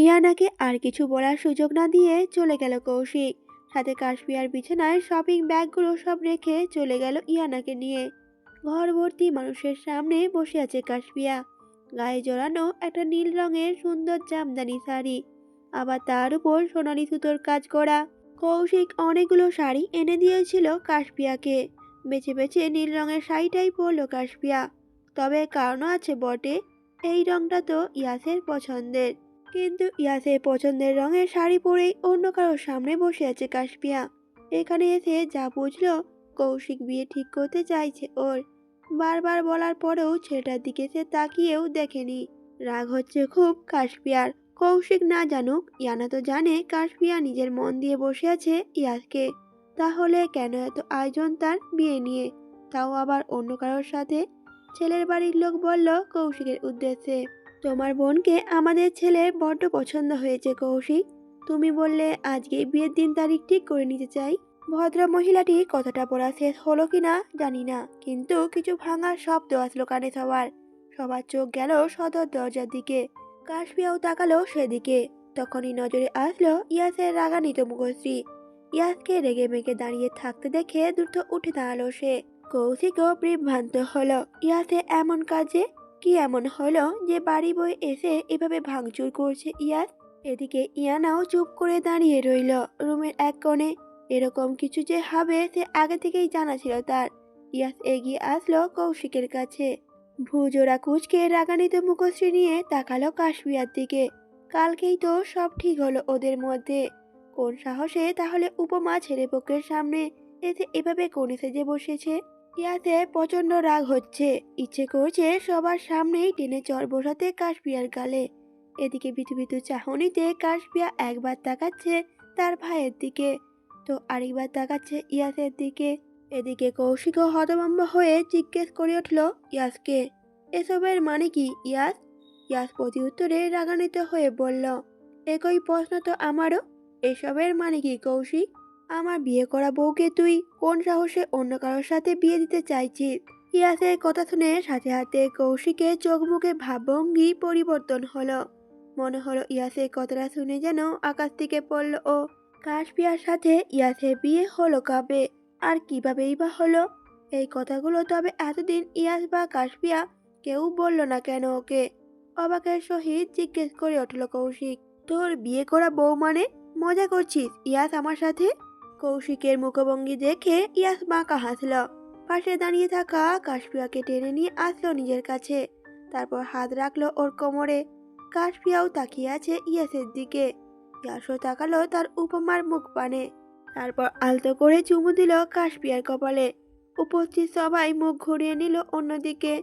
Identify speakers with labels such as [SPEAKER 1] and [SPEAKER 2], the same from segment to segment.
[SPEAKER 1] ইয়ানাকে আর কিছু বলার সুযোগ না দিয়ে চলে গেল কৌশিক। সাথে কাশপিয়ার বিছানায় শপিং ব্যাগগুলো সব রেখে চলে গেল ইয়ানাকে নিয়ে। ঘর ভর্তি মানুষের সামনে বসে আছে কাশপিয়া। গায়ে জড়ানো একটা নীল রঙের সুন্দর জামদানি শাড়ি, আবার তার উপর সোনালি সুতোর কাজ করা। কৌশিক অনেকগুলো শাড়ি এনে দিয়েছিল কাশপিয়াকে। বেছে বেছে নীল রঙের শাড়িটাই পরলো কাশপিয়া। তবে কারণও আছে বটে, এই রংটা তো ইয়াসের পছন্দের। কিন্তু ইয়াসের পছন্দের রঙের শাড়ি পরেই অন্য কারোর সামনে বসে আছে কাশপিয়া। এখানে এসে যা বুঝলো, কৌশিক বিয়ে ঠিক করতে চাইছে ওর। বারবার বলার পরেও ছেলেটার দিকে সে তাকিয়েও দেখেনি। রাগ হচ্ছে খুব কাশপিয়ার। কৌশিক না জানুক, ইয়ানা তো জানে কাশপিয়া নিজের মন দিয়ে বসে আছে ইয়াসকে। তাহলে কেন এত আয়োজন তার বিয়ে নিয়ে, তাও আবার অন্য কারোর সাথে? ছেলের বাড়ির লোক বলল কৌশিকের উদ্দেশ্যে, তোমার বোনকে আমাদের ছেলের বড্ড পছন্দ হয়েছে কৌশিক। তুমি বললে আজকে বিয়ের দিন তারিখ ঠিক করে নিতে চাই। ভদ্র মহিলাটি কথাটা বলা শেষ হলো কিনা জানি না, কিন্তু কিছু ভাঙার শব্দ আসলো কানে সবার। সবার চোখ গেল সদর দরজার দিকে। কাশপিয়াও তাকালো সেদিকে। তখনই নজরে আসলো ইয়াসের রাগান্বিত মুখশ্রী। ইয়াসকে রেগে মেগে দাঁড়িয়ে থাকতে দেখে দ্রুত উঠে দাঁড়ালো সে। কৌশিকও বিভ্রান্ত হলো। ইয়াসে এমন কাজে কি এমন হলো যে বাড়ি বয়ে এসে এভাবে ভাঙচুর করছে ইয়াস? এদিকে ইয়ানাও চুপ করে দাঁড়িয়ে রইল রুমের এক কোণে। এরকম কিছু যে হবে সে আগে থেকেই জানা ছিল তার। ইয়াস এগিয়ে আসলো কৌশিকের কাছে। ভুজোড়া কুচকে রাগান্বিত মুখশ্রী নিয়ে তাকালো কাশপিয়ার দিকে। কালকেই তো সব ঠিক হলো ওদের মধ্যে। কোন সাহসে তাহলে উপমা ছেলেপক্ষের সামনে এসে এভাবে কোণে সেজে বসেছে? ইয়াতে প্রচন্ড রাগ হচ্ছে, ইচ্ছে করছে সবার সামনেই টেনে চড় বসাতে কাশপিয়ার গালে। এদিকে বিতু বিতু চাহনিতে কাশপিয়া একবার তাকাচ্ছে তার ভাইয়ের দিকে, তো আরেকবার তাকাচ্ছে ইয়াসের দিকে। এদিকে কৌশিকও হতভম্ব হয়ে জিজ্ঞেস করে উঠল ইয়াসকে, এসবের মানে কি ইয়াস? ইয়াস প্রতি উত্তরে রাগান্বিত হয়ে বলল, একই প্রশ্ন তো আমারও। এসবের মানে কি কৌশিক? আমার বিয়ে করা বউকে তুই কোন সাহসে অন্য কারোর সাথে বিয়ে দিতে চাইছিস? ইয়াসের কথা শুনে সাথে সাথে কৌশিকের চোখ মুখে ভাবভঙ্গি পরিবর্তন হলো। মনে হলো ইয়াসের কথাটা শুনে যেন আকাশ থেকে পড়ল ও। কাশপিয়ার সাথে ইয়াসের বিয়ে হলো কবে, আর কিভাবেই বা হলো? এই কথাগুলো তবে এতদিন ইয়াস বা কাশপিয়া কেউ বলল না কেন ওকে? অবাকের সহিত জিজ্ঞেস করে উঠল কৌশিক, তোর বিয়ে করা বউ মানে? মজা করছিস ইয়াস আমার সাথে? কৌশিকের মুখভঙ্গি দেখে ইয়াস বাঁকা হাসল। পাশে দাঁড়িয়ে থাকা কাশপিয়াকে টেনে নিয়ে আসলো নিজের কাছে। তারপর হাত রাখলো ওর কোমরে। কাশপিয়াও তাকিয়ে আছে ইয়াসের দিকে। ইয়াসও তাকালো তার উপমার মুখ পানে। তারপর আলতো করে চুমু দিল কাশপিয়ার কপালে। উপস্থিত সবাই মুখ ঘুরিয়ে নিল অন্যদিকে।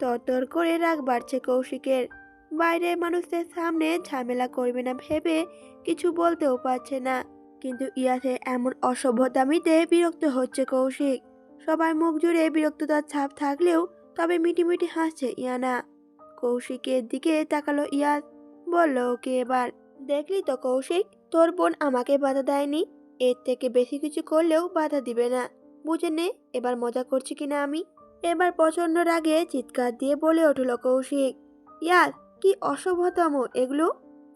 [SPEAKER 1] তরতর করে রাগ বাড়ছে কৌশিকের। বাইরের মানুষদের সামনে ঝামেলা করবে না ভেবে কিছু বলতেও পারছে না। কিন্তু ইয়াসের এমন অসভ্যতামিতে বিরক্ত হচ্ছে কৌশিক। সবার মুখ জুড়ে বিরক্ততার ছাপ থাকলেও তবে মিটিমিটি হাসছে ইয়ানা। কৌশিকের দিকে তাকালো ইয়াস, বলল ওকে এবার, দেখলি তো কৌশিক, তোর বোন আমাকে বাধা দেয়নি, এর থেকে বেশি কিছু করলেও বাধা দিবে না। বুঝে নে এবার মজা করছি কিনা আমি। এবার প্রচন্ড রাগে চিৎকার দিয়ে বলে উঠল কৌশিক, ইয়াস কি অসভ্যতম এগুলো!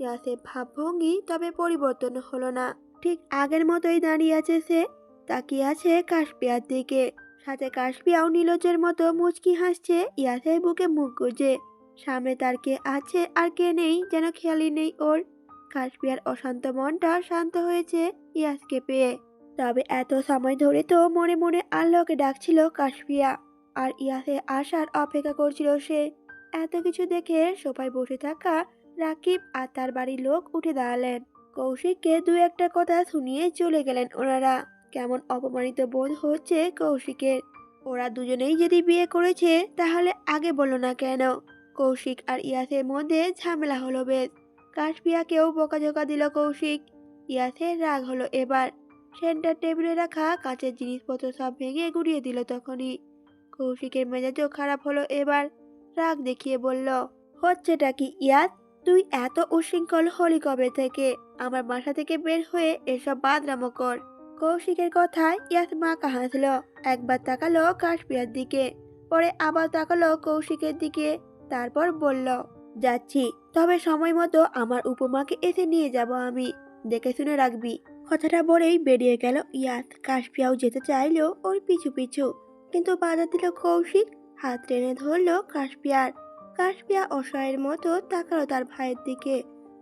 [SPEAKER 1] ইয়াসের ভাবভঙ্গি তবে পরিবর্তন হলো না। ঠিক আগের মতোই দাঁড়িয়ে আছে সে, তাকিয়ে আছে কাশপিয়ার দিকে। সাথে কাশপিয়াও নীলজের মতো মুচকি হাসছে ইয়াসের বুকে মুখ গুজে। সামনে তার কে আছে আর কে নেই যেন খেয়ালই নেই ওর। কাশপিয়ার অশান্ত মনটা শান্ত হয়েছে ইয়াসকে পেয়ে। তবে এত সময় ধরে তো মনে মনে আল্লাহকে ডাকছিল কাশপিয়া, আর ইয়াসে আসার অপেক্ষা করছিল সে। এত কিছু দেখে সোফায় বসে থাকা রাকিব আর তার বাড়ির লোক উঠে দাঁড়ালেন। কৌশিককে দু একটা কথা শুনিয়ে চলে গেলেন ওনারা। কেমন অপমানিত বোধ হচ্ছে কৌশিকের। ওরা দুজনেই যদি বিয়ে করেছে তাহলে আগে বললো না কেন? কৌশিক আর ইয়াসের মধ্যে ঝামেলা হলো বেশ। কাশপিয়াকেও বকাঝকা দিল কৌশিক। ইয়াসের রাগ হলো এবার। সেন্টার টেবিলে রাখা কাঁচের জিনিসপত্র সব ভেঙে গুড়িয়ে দিল তখনই। কৌশিকের মেজাজও খারাপ হলো এবার। রাগ দেখিয়ে বলল, হচ্ছেটা কি ইয়াস? তুই এত উশৃঙ্খল হলি কবে থেকে? আমার বাসা থেকে বের হয়ে এসব বাদরামো কর। কৌশিকের কথায় ইয়াস মাকা হাসল। একবার তাকালো কাশপিয়ার দিকে, পরে আবার তাকালো কৌশিকের দিকে, তারপর বলল, যাচ্ছি, তবে সময় মতো আমার উপমাকে এসে নিয়ে যাব আমি, দেখে শুনে রাখবি। কথাটা বলেই বেরিয়ে গেল ইয়াস। কাশপিয়াও যেতে চাইলো ওর পিছু পিছু, কিন্তু বাধা দিল কৌশিক। হাত টেনে ধরলো কাশপিয়ার। কাশপিয়া অসহায়ের মতো তাকালো তার ভাইয়ের দিকে,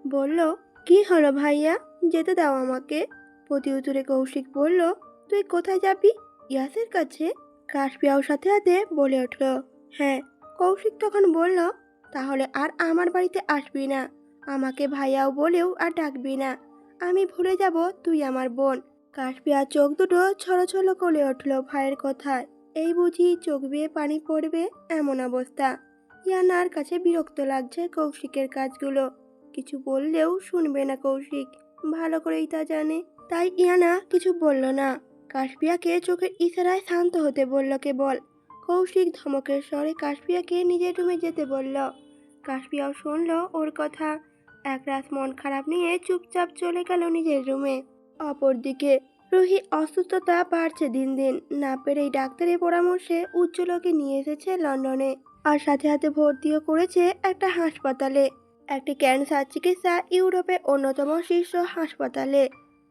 [SPEAKER 1] বলল, কি হলো ভাইয়া, যেতে দাও আমাকে। প্রতি উত্তরে কৌশিক বলল, তুই কোথায় যাবি? ইয়াসের কাছে। কাশপিয়াও সাথে সাথে বলে উঠল, হ্যাঁ। কৌশিক তখন বলল, তাহলে আর আমার বাড়িতে আসবি না, আমাকে ভাইয়াও বলেও আর ডাকবি না, আমি ভুলে যাব তুই আমার বোন। কাশপিয়ার চোখ দুটো ছলছল করে উঠল ভাইয়ের কথায়। এই বুঝি চোখ বেয়ে পানি পড়বে এমন অবস্থা। ইয়ানার কাছে বিরক্ত লাগছে কৌশিকের কাজগুলো, কিছু বললেও শুনবে না কৌশিক, ভালো করেই তা জানে। তাই ইয়ানা কিছু বলল না, কাশপিয়াকে চোখের ইশারায় শান্ত হতে বলল কেবল। কৌশিক ধমকের স্বরে কাশপিয়াকে নিজের রুমে যেতে বলল। কাশপিয়াও শুনল ওর কথা। একরাত মন খারাপ নিয়ে চুপচাপ চলে গেল নিজের রুমে। অপরদিকে রুহি অসুস্থতা বাড়ছে দিন দিন, না পেরেই ডাক্তারের পরামর্শে উজ্জ্বলকে নিয়ে এসেছে লন্ডনে, আর সাথে সাথে ভর্তিও করেছে একটা হাসপাতালে, একটি ক্যান্সার চিকিৎসা ইউরোপের অন্যতম শীর্ষ হাসপাতালে।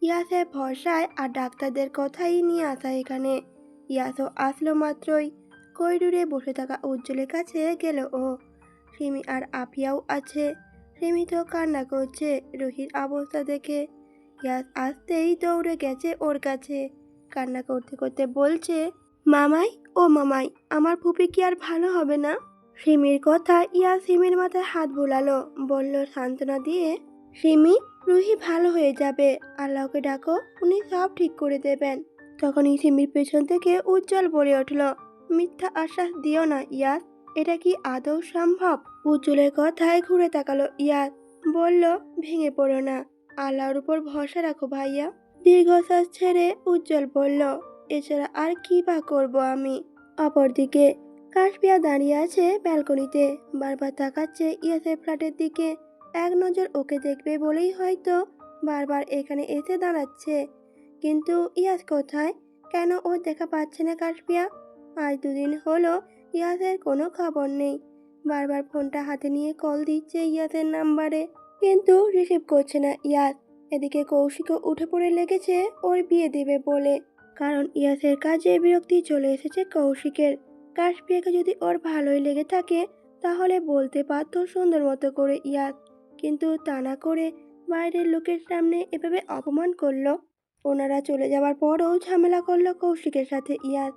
[SPEAKER 1] ইয়াসের ভরসায় আর ডাক্তারদের কথাই নিয়ে আসা এখানে। ইয়াসও আসলো মাত্রই করিডোরে বসে থাকা উজ্জ্বলের কাছে গেল ও। সিমি আর আফিয়াও আছে। সিমি তো কান্না করছে রুহির অবস্থা দেখে। ইয়াস আসতেই দৌড়ে গেছে ওর কাছে, কান্না করতে করতে বলছে, মামাই, ও মামাই, আমার ফুপি কি আর ভালো হবে না? সিমির কথা ইয়াস সিমির মাথায় হাত বুলালো, বলল সান্ত্বনা দিয়ে, সিমি, রুহি ভালো হয়ে যাবে, আল্লাহকে ডাকো, উনি সব ঠিক করে দেবেন। তখনই সিমির পেছন থেকে উজ্জ্বল বলে উঠল, মিথ্যা আশ্বাস দিও না ইয়াস, এটা কি আদৌ সম্ভব? উজ্জ্বলের কথায় ঘুরে তাকালো ইয়াস, বলল, ভেঙে পড়ো না, আল্লাহর উপর ভরসা রাখো ভাইয়া। দীর্ঘশ্বাস ছেড়ে উজ্জ্বল বলল, এছাড়া আর কি বা করব আমি। অপরদিকে কাশপিয়া দাঁড়িয়ে আছে ব্যালকনিতে, বারবার তাকাচ্ছে ইয়াসের ফ্ল্যাটের দিকে। এক নজর ওকে দেখবে বলেই হয়তো বারবার এখানে এসে দাঁড়াচ্ছে। কিন্তু ইয়াস কোথায়? কেন ও দেখা পাচ্ছে না কাশপিয়া? আজ দুদিন হলো ইয়াসের কোনো খবর নেই। বারবার ফোনটা হাতে নিয়ে কল দিচ্ছে ইয়াসের নাম্বারে, কিন্তু রিসিভ করছে না ইয়াস। এদিকে কৌশিকও উঠে পড়ে লেগেছে ওর বিয়ে দেবে বলে, কারণ ইয়াসের কাজে বিরক্তি চলে এসেছে কৌশিকের। কাশপিয়াকে যদি ওর ভালোই লেগে থাকে তাহলে বলতে পারতো সুন্দর মতো করে ইয়াস, কিন্তু তা না করে বাইরের লোকের সামনে এভাবে অপমান করলো। ওনারা চলে যাওয়ার পরও ঝামেলা করলো কৌশিকের সাথে ইয়াস।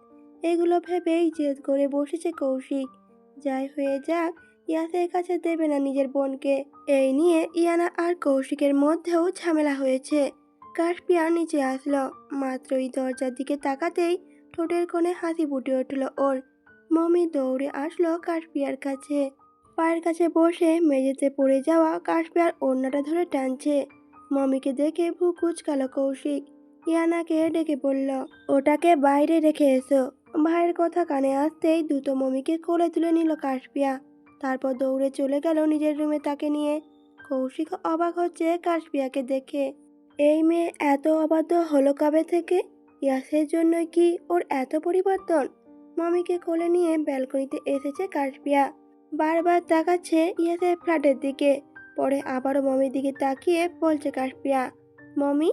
[SPEAKER 1] এগুলো ভেবেই জেদ করে বসেছে কৌশিক। যাই হয়ে যাক, ইয়াসের কাছে দেবে না নিজের বোনকে। এই নিয়ে ইয়ানা আর কৌশিকের মধ্যেও ঝামেলা হয়েছে। কাশপিয়া নিচে আসলো, মাত্রই দরজার দিকে তাকাতেই ঠোঁটের কোণে হাসি ফুটে উঠল ওর। মমি দৌড়ে আসলো কাশপিয়ার কাছে, পায়ের কাছে বসে মেঝেতে পড়ে যাওয়া কাশপিয়ার ওড়নাটা ধরে টানছে। মমিকে দেখে ভ্রু কুঁচকালো কৌশিক। ইয়ানাকে ডেকে বলল, ওটাকে বাইরে রেখে এসো। ভাইয়ের কথা কানে আসতেই দ্রুত মমিকে কোলে তুলে নিল কাশপিয়া, তারপর দৌড়ে চলে গেল নিজের রুমে তাকে নিয়ে। কৌশিক অবাক হচ্ছে কাশপিয়াকে দেখে। এই মেয়ে এত অবাধ্য হলো কবে থেকে? ইয়াসের জন্য কি ওর এত পরিবর্তন? মমিকে কোলে নিয়ে ব্যালকনিতে এসেছে কাশপিয়া, বারবার তাকাচ্ছে ইয়াসের ফ্ল্যাটের দিকে, পরে আবারও মমির দিকে তাকিয়ে বলছে কাশপিয়া, মমি,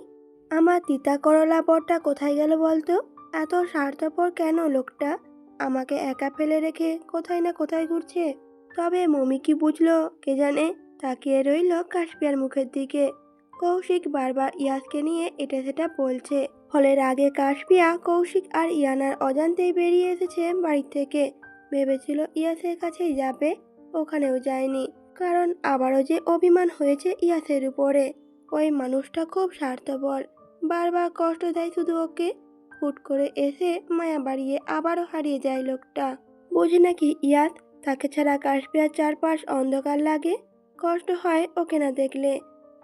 [SPEAKER 1] আমার তিতা করলা বরটা কোথায় গেল বলতো? এত স্বার্থপর কেন লোকটা? আমাকে একা ফেলে রেখে কোথায় না কোথায় ঘুরছে। তবে মমি কি বুঝলো কে জানে। তাকিয়ে রইল কাশপিয়ার মুখের দিকে। কৌশিক বারবার ইয়াসকে নিয়ে এটা সেটা বলছে, ফলে রাগে কাশপিয়া কৌশিক আর ইয়ানার অজান্তেই বেরিয়ে এসেছে বাড়ি থেকে। ভেবেছিল ইয়াসের কাছেই যাবে, ওখানেও যায়নি, কারণ আবারও যে অভিমান হয়েছে ইয়াসের উপরে। ওই মানুষটা খুব স্বার্থপর, বারবার কষ্ট দেয় শুধু ওকে। হুট করে এসে মায়া বাড়িয়ে আবারও হারিয়ে যায় লোকটা। বোঝে নাকি ইয়াস তাকে ছাড়া কাশপিয়ার চারপাশ অন্ধকার লাগে? কষ্ট হয় ওকে না দেখলে।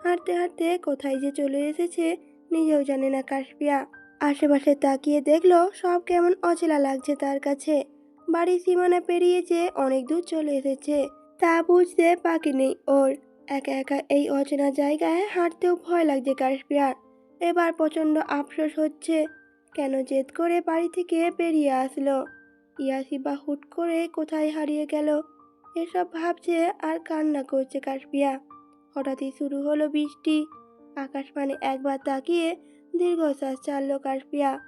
[SPEAKER 1] হাঁটতে হাঁটতে কোথায় যে চলে এসেছে নিজেও জানে না কাশপিয়া। আশেপাশে তাকিয়ে দেখলো সব কেমন অচেনা লাগছে তার কাছে। বাড়ির সীমানা পেরিয়েছে, অনেক দূর চলে এসেছে, তা বুঝতে বাকি নেই ওর। একা একা এই অচেনা জায়গায় হাঁটতেও ভয় লাগছে কাশপিয়ার। এবার প্রচণ্ড আফসোস হচ্ছে, কেন জেদ করে বাড়ি থেকে বেরিয়ে আসলো। ইয়াসি বা হুট করে কোথায় হারিয়ে গেল। এসব ভাবছে আর কান্না করছে কাশপিয়া। হঠাৎই শুরু হলো বৃষ্টি। আকাশ মানে একবার তাকিয়ে দীর্ঘশ্বাস ছাড়ল কাশপিয়া।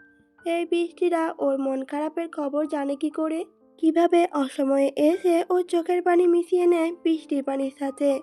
[SPEAKER 1] এই বৃষ্টিটা ওর মন খারাপের খবর জানে কি করে? কিভাবে অসময়ে এসে ওর চোখের পানি মিশিয়ে নেয় বৃষ্টির পানির সাথে?